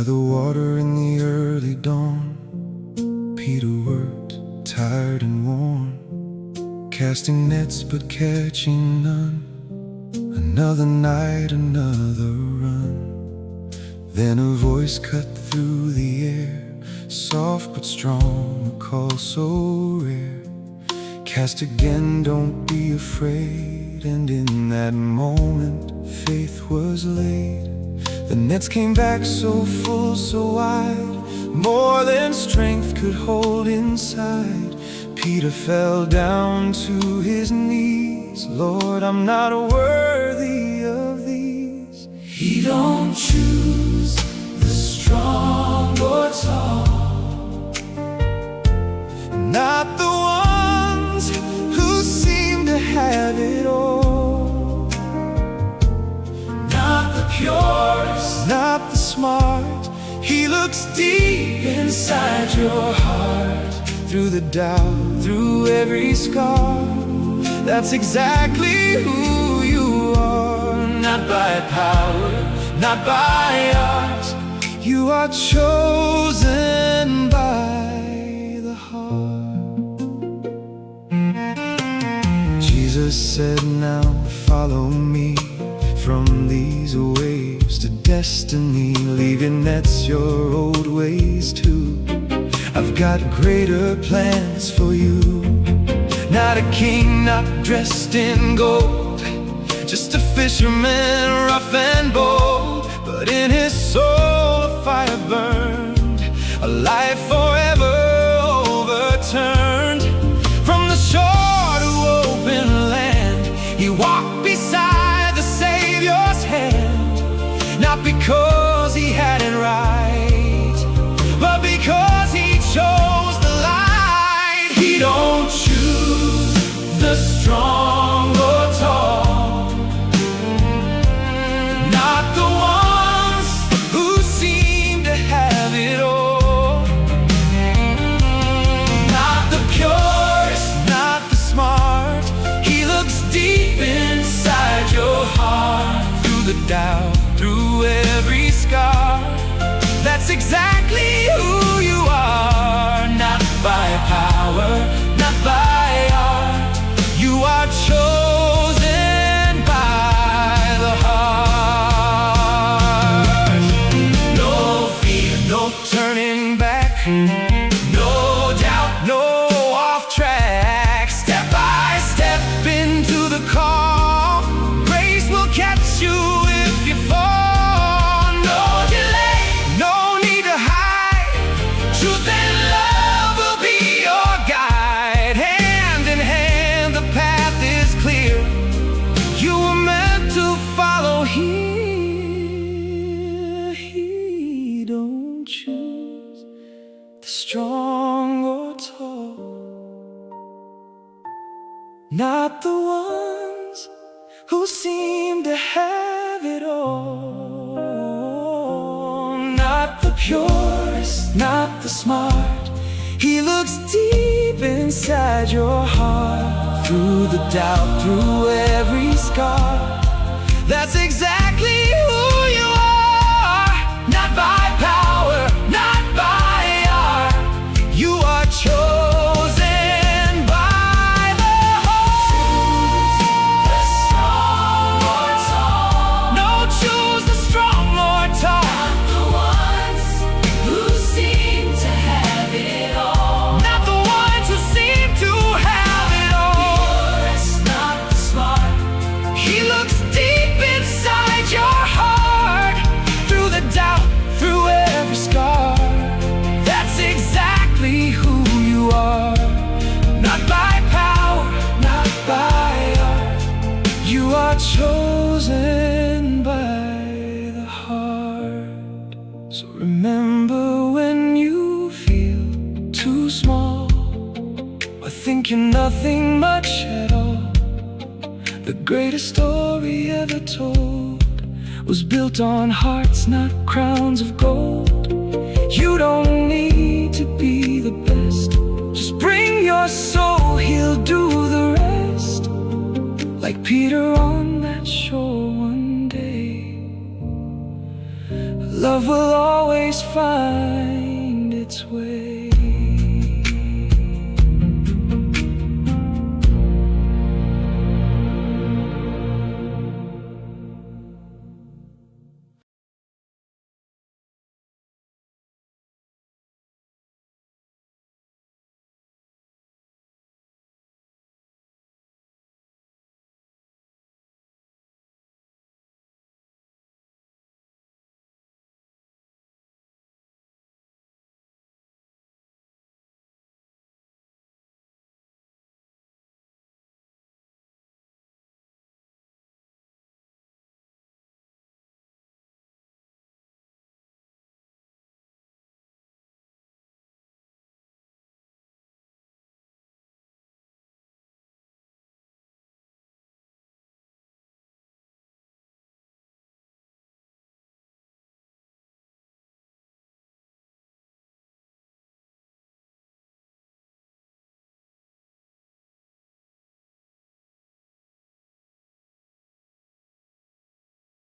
the water in the early dawn, Peter worked, tired and worn, casting nets but catching none. Another night, another run. Then a voice cut through the air, soft but strong, a call so rare. Cast again, don't be afraid. And in that moment, faith was laid. The nets came back so full, so wide, more than strength could hold inside. Peter fell down to his knees. Lord, I'm not worthy of these. He don't choose the strong or tall, not the ones who seem to have it all, not the purest, not the smart. He looks deep inside your heart, through the doubt, through every scar. That's exactly who you are. not by power, not by art. You are chosen by the heart. Jesus said, now follow me. From these waves to destiny, leave your nets, your old ways too. I've got greater plans for you. Not a king, not dressed in gold, just a fisherman, rough and bold. But in his soul a fire burned, a life forever overturned. From the shore to open land, he walked beside the Savior's hand. Not because he had it right, but because he chose the light. He don't choose the strong or tall, not the ones who seem to have it all, not the purest, not the smart. He looks deep inside your heart, through the doubt, through every scar. That's exactly who you are. Not by power, not by art. You are chosen by the heart. no fear, No turning back, no doubt, no off track. Step by step into the call. Grace will catch you if you fall. no delay, No need to hide. Truth and love will be your guide. Hand in hand, the path is clear. You were meant to follow here. He don't choose the strong or tall, not the ones who seem to have it all, not the purest, not the smart. He looks deep inside your heart, through the doubt, through every scar. That's exactly who you are. Not by power, not by art. You are chosen by the heart. the strong or tall, No, choose the strong or tall, not the ones who seem to have it all, not the ones who seem to have it all. purest, not the smart. He looks deep inside your heart, through the doubt, through every scar. That's exactly who you are. Not by power, not by art. You are chosen by the heart. So remember, when you feel too small, or think you're nothing much at all, the greatest story ever told was built on hearts, not crowns of gold. You don't need to be the best, just bring your soul, he'll do the rest. Like Peter on that shore one day, love will always find its way.